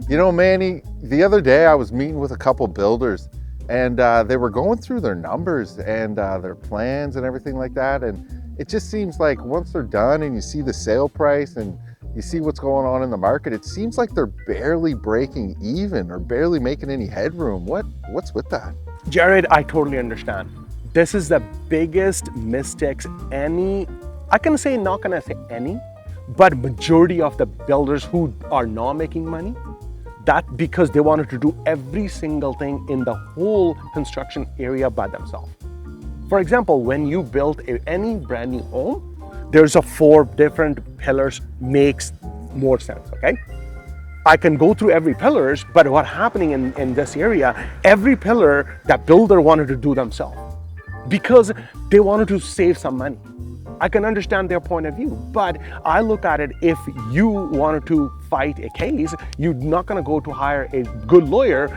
You know, Manny, the other day I was meeting with a couple builders and they were going through their numbers and their plans and everything like that. And it just seems like once they're done and you see the sale price and you see what's going on in the market, it seems like they're barely breaking even or barely making any headroom. What's with that? Jared, I totally understand. This is the biggest mistakes I can say, not gonna say any, but majority of the builders who are not making money, that because they wanted to do every single thing in the whole construction area by themselves. For example, when you build any brand new home, there's a 4 different pillars makes more sense, okay? I can go through every pillars, but what's happening in this area, every pillar that builder wanted to do themselves because they wanted to save some money. I can understand their point of view, but I look at it, if you wanted to fight a case, you're not gonna go to hire a good lawyer.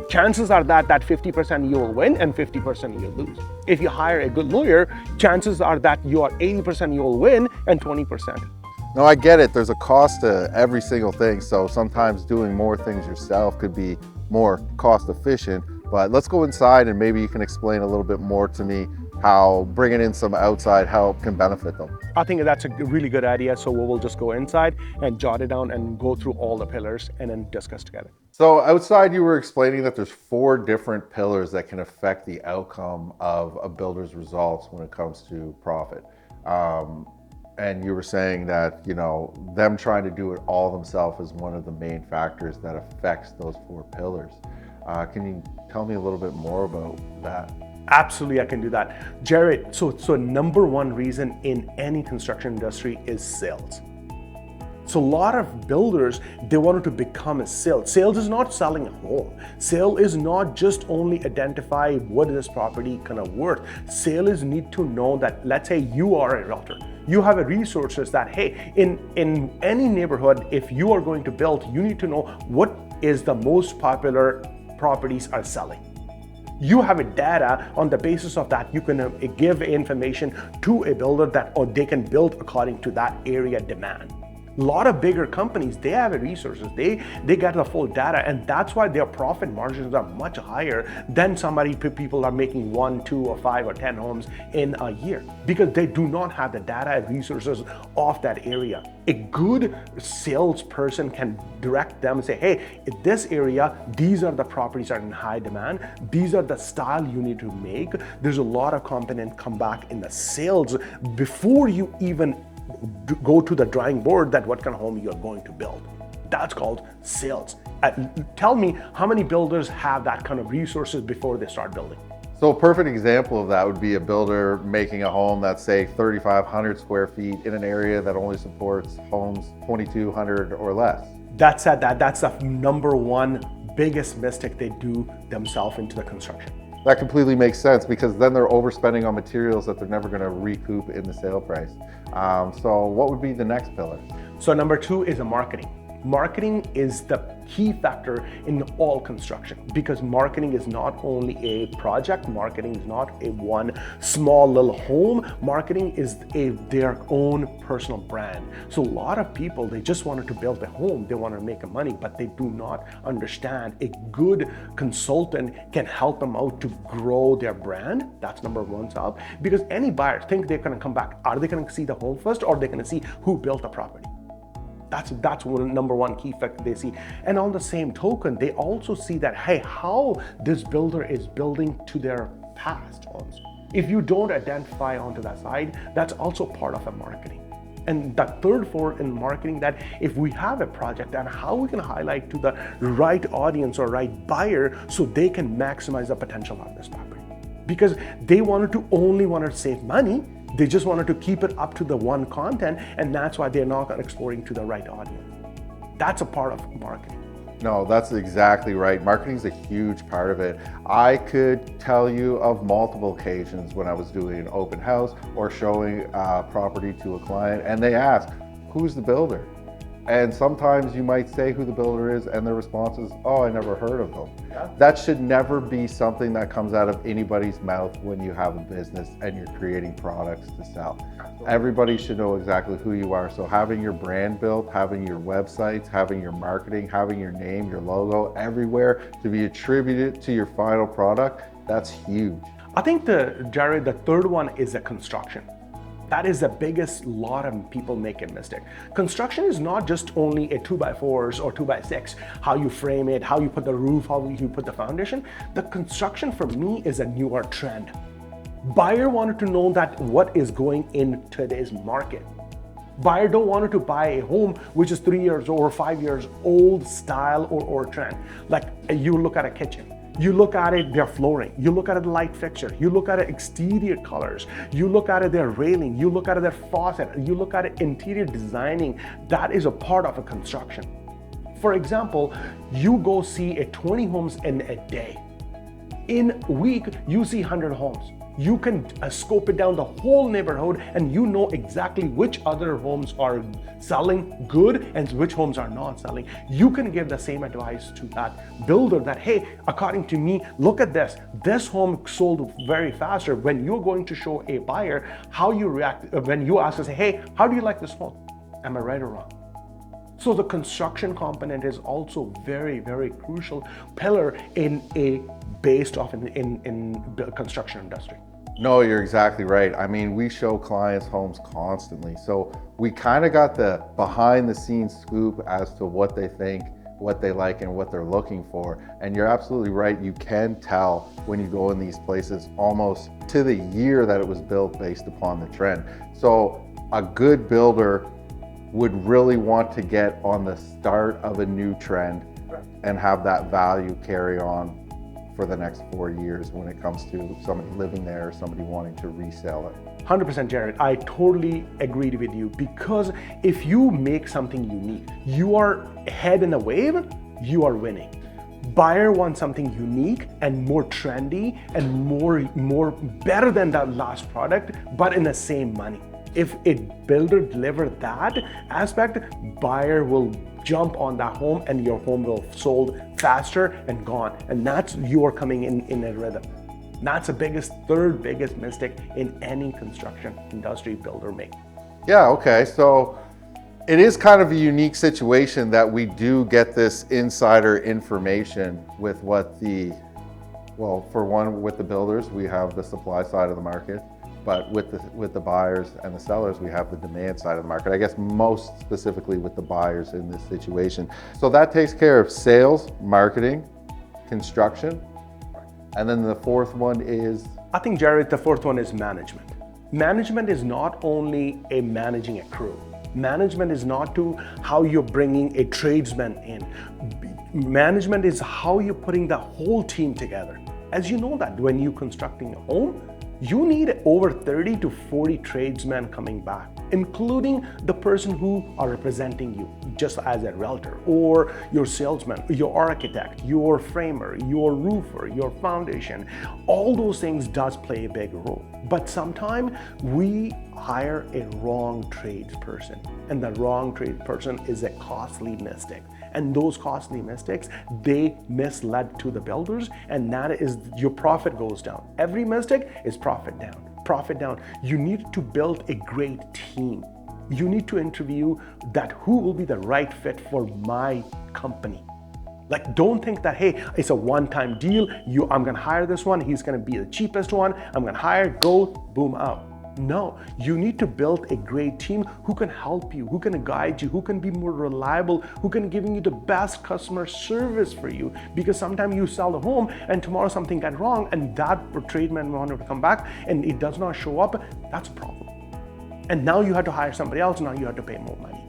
Chances are that 50% you will win and 50% you'll lose. If you hire a good lawyer, chances are that you are 80% you will win and 20%. No, I get it. There's a cost to every single thing. So sometimes doing more things yourself could be more cost efficient, but let's go inside and maybe you can explain a little bit more to me how bringing in some outside help can benefit them. I think that's a really good idea. So we will just go inside and jot it down and go through all the pillars and then discuss together. So outside you were explaining that there's 4 different pillars that can affect the outcome of a builder's results when it comes to profit. And you were saying that, you know, them trying to do it all themselves is one of the main factors that affects those 4 pillars. Can you tell me a little bit more about that? Absolutely, I can do that. Jared, so number 1 reason in any construction industry is sales. So a lot of builders, they wanted to become a sales. Sales is not selling a home. Sale is not just only identify what is this property kind of worth. Sale is need to know that, let's say you are a realtor. You have a resources that, hey, in any neighborhood, if you are going to build, you need to know what is the most popular properties are selling. You have a data. On the basis of that, you can give information to a builder that or they can build according to that area demand. A lot of bigger companies, they have resources, they get the full data, and that's why their profit margins are much higher than people are making 1, 2, or 5 or 10 homes in a year, because they do not have the data and resources of that area. A good salesperson can direct them and say, hey, in this area, these are the properties that are in high demand, these are the style you need to make. There's a lot of components come back in the sales before you even go to the drawing board that what kind of home you're going to build. That's called sales. Tell me how many builders have that kind of resources before they start building? So a perfect example of that would be a builder making a home that's, say, 3,500 square feet in an area that only supports homes 2,200 or less. That's the number 1 biggest mistake they do themselves into the construction. That completely makes sense, because then they're overspending on materials that they're never going to recoup in the sale price. So what would be the next pillar? So number 2 is marketing. Marketing is the key factor in all construction, because marketing is not only a project, marketing is not a one small little home, marketing is their own personal brand. So a lot of people, they just wanted to build a home, they want to make money, but they do not understand a good consultant can help them out to grow their brand. That's number 1 job, because any buyer think they're going to come back. Are they going to see the home first, or are they going to see who built the property? That's number 1 key factor they see. And on the same token, they also see that, hey, how this builder is building to their past homes. If you don't identify onto that side, that's also part of a marketing. And the third for in marketing, that if we have a project, and how we can highlight to the right audience or right buyer so they can maximize the potential of this property. Because they wanted to save money. They just wanted to keep it up to the one content, and that's why they're not exploring to the right audience. That's a part of marketing. No, that's exactly right. Marketing is a huge part of it. I could tell you of multiple occasions when I was doing an open house or showing property to a client, and they ask, who's the builder? And sometimes you might say who the builder is and their response is, oh, I never heard of them. That should never be something that comes out of anybody's mouth when you have a business and you're creating products to sell. Everybody should know exactly who you are. So having your brand built, having your websites, having your marketing, having your name, your logo everywhere to be attributed to your final product, that's huge. I think, Jared, the third one is the construction. That is the biggest lot of people make a mistake. Construction is not just only a 2x4s or 2x6, how you frame it, how you put the roof, how you put the foundation. The construction for me is a newer trend. Buyer wanted to know that what is going in today's market. Buyer don't want to buy a home which is 3 years or 5 years old style or trend. Like you look at a kitchen. You look at it, their flooring. You look at it, light fixture. You look at it, exterior colors. You look at it, their railing. You look at it, their faucet. You look at it, interior designing. That is a part of a construction. For example, you go see a 20 homes in a day. In a week, you see 100 homes. You can scope it down the whole neighborhood and you know exactly which other homes are selling good and which homes are not selling. You can give the same advice to that builder that, hey, according to me, look at this. This home sold very faster. When you're going to show a buyer how you react, when you ask us, hey, how do you like this home? Am I right or wrong? So the construction component is also very, very crucial pillar in a based off in construction industry. No, you're exactly right. I mean, we show clients homes constantly. So we kind of got the behind the scenes scoop as to what they think, what they like, and what they're looking for. And you're absolutely right. You can tell when you go in these places almost to the year that it was built based upon the trend. So a good builder would really want to get on the start of a new trend and have that value carry on for the next 4 years when it comes to somebody living there or somebody wanting to resell it. 100% Jared, I totally agree with you, because if you make something unique, you are ahead in the wave, you are winning. Buyer wants something unique and more trendy and more better than that last product, but in the same money. If a builder delivered that aspect, buyer will jump on that home and your home will sold faster and gone. And that's you are coming in a rhythm. That's the third biggest mistake in any construction industry builder make. Yeah, okay. So it is kind of a unique situation that we do get this insider information with what for one, with the builders, we have the supply side of the market. But with the buyers and the sellers, we have the demand side of the market. I guess most specifically with the buyers in this situation. So that takes care of sales, marketing, construction. And then the fourth one is? I think, Jared, the fourth one is management. Management is not only managing a crew. Management is not to how you're bringing a tradesman in. Management is how you're putting the whole team together. As you know that when you're constructing a home, you need over 30 to 40 tradesmen coming back, including the person who are representing you just as a realtor, or your salesman, your architect, your framer, your roofer, your foundation. All those things does play a big role. But sometimes we hire a wrong tradesperson, and the wrong tradesperson is a costly mistake. And those costly mistakes, they misled to the builders, and that is your profit goes down. Every mistake is profit down, profit down. You need to build a great team. You need to interview that who will be the right fit for my company. Like, don't think that, hey, it's a one-time deal. I'm gonna hire this one. He's gonna be the cheapest one. I'm gonna hire, go, boom, out. No, you need to build a great team who can help you, who can guide you, who can be more reliable, who can give you the best customer service for you. Because sometimes you sell the home and tomorrow something got wrong and that tradesman wanted to come back and it does not show up, that's a problem. And now you have to hire somebody else, now you have to pay more money.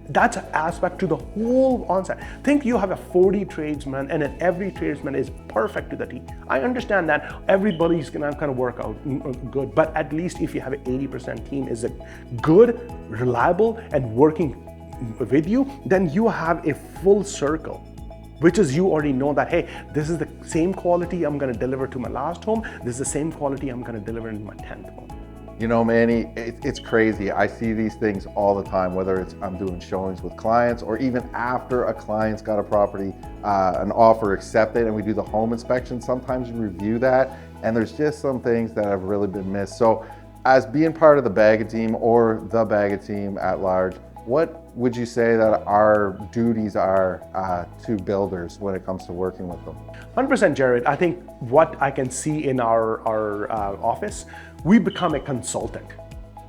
That's an aspect to the whole onsite. Think you have a 40 tradesmen and then every tradesman is perfect to the T. I understand that everybody's gonna kind of work out good, but at least if you have an 80% team is a good, reliable, and working with you, then you have a full circle, which is you already know that, hey, this is the same quality I'm gonna deliver to my last home, this is the same quality I'm gonna deliver in my 10th home. You know, Manny, it's crazy. I see these things all the time, whether it's I'm doing showings with clients or even after a client's got a property, an offer accepted, and we do the home inspection. Sometimes we review that, and there's just some things that have really been missed. So as being part of the Bagga team or the Bagga team at large, what would you say that our duties are to builders when it comes to working with them? 100%, Jared. I think what I can see in our office, we become a consultant.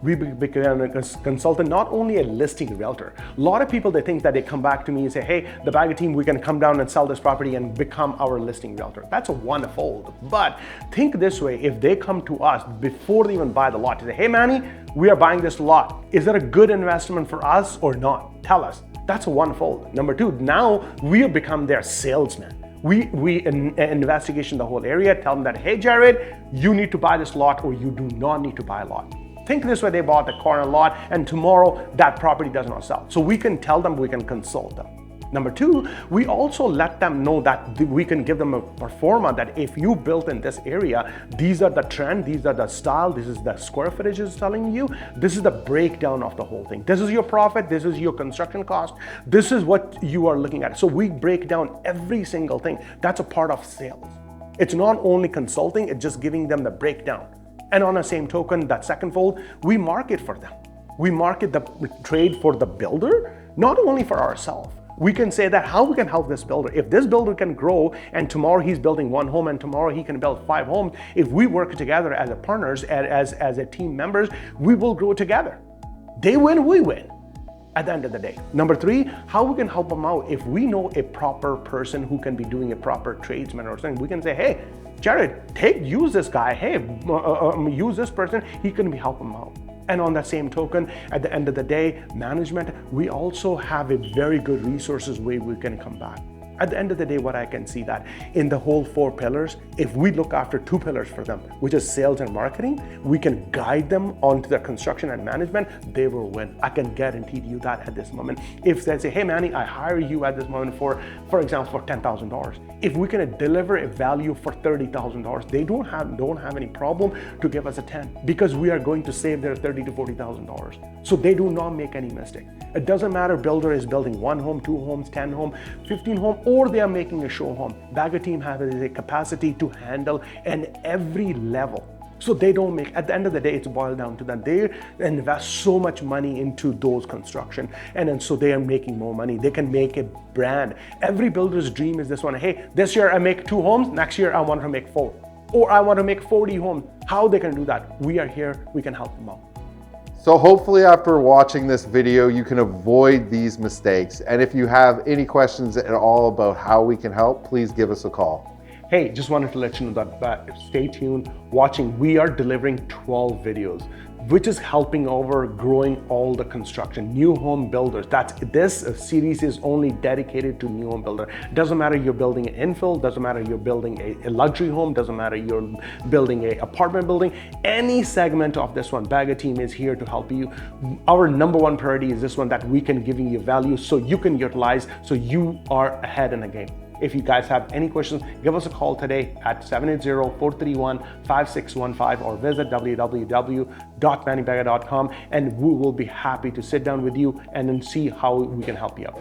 We become a consultant, not only a listing realtor. A lot of people, they think that they come back to me and say, hey, the Bagga team, we can come down and sell this property and become our listing realtor. That's a wonderful. But think this way, if they come to us before they even buy the lot, they say, hey, Manny, we are buying this lot. Is that a good investment for us or not? Tell us. That's a wonderful. Number two, now we have become their salesman. We investigation the whole area, tell them that, hey, Jared, you need to buy this lot or you do not need to buy a lot. Think this way, they bought the corner lot and tomorrow that property does not sell. So we can tell them, we can consult them. Number two, we also let them know that we can give them a performa that if you built in this area, these are the trend, these are the style, this is the square footage is telling you, this is the breakdown of the whole thing. This is your profit, this is your construction cost, this is what you are looking at. So we break down every single thing. That's a part of sales. It's not only consulting, it's just giving them the breakdown. And on the same token, that second fold, we market for them. We market the trade for the builder, not only for ourselves. We can say that how we can help this builder. If this builder can grow and tomorrow he's building one home and tomorrow he can build 5 homes, if we work together as a partners, as a team members, we will grow together. They win, we win at the end of the day. Number three, how we can help them out. If we know a proper person who can be doing a proper tradesman or something, we can say, hey, Jared, use this guy. Hey, use this person. He can be helping them out. And on that same token, at the end of the day, management, we also have a very good resources way we can come back. At the end of the day, what I can see that in the whole 4 pillars, if we look after 2 pillars for them, which is sales and marketing, we can guide them onto the construction and management, they will win. I can guarantee you that at this moment. If they say, hey, Manny, I hire you at this moment for example, for $10,000. If we can deliver a value for $30,000, they don't have any problem to give us a 10 because we are going to save their $30,000 to $40,000. So they do not make any mistake. It doesn't matter builder is building 1 home, 2 homes, 10 home, 15 home, or they are making a show home. Bagga team has a capacity to handle in every level. So they don't make, at the end of the day, it's boiled down to that. They invest so much money into those construction. And then so they are making more money. They can make a brand. Every builder's dream is this one. Hey, this year I make 2 homes. Next year I want to make 4. Or I want to make 40 homes. How they can do that? We are here. We can help them out. So hopefully after watching this video, you can avoid these mistakes. And if you have any questions at all about how we can help, please give us a call. Hey, just wanted to let you know that stay tuned, watching. We are delivering 12 videos, which is helping over growing all the construction, new home builders. This series is only dedicated to new home builder. Doesn't matter you're building an infill, doesn't matter you're building a luxury home, doesn't matter you're building an apartment building, any segment of this one, Bagga team is here to help you. Our number 1 priority is this one, that we can giving you value so you can utilize, so you are ahead in the game. If you guys have any questions, give us a call today at 780-431-5615 or visit www.mannybagga.com and we will be happy to sit down with you and then see how we can help you out.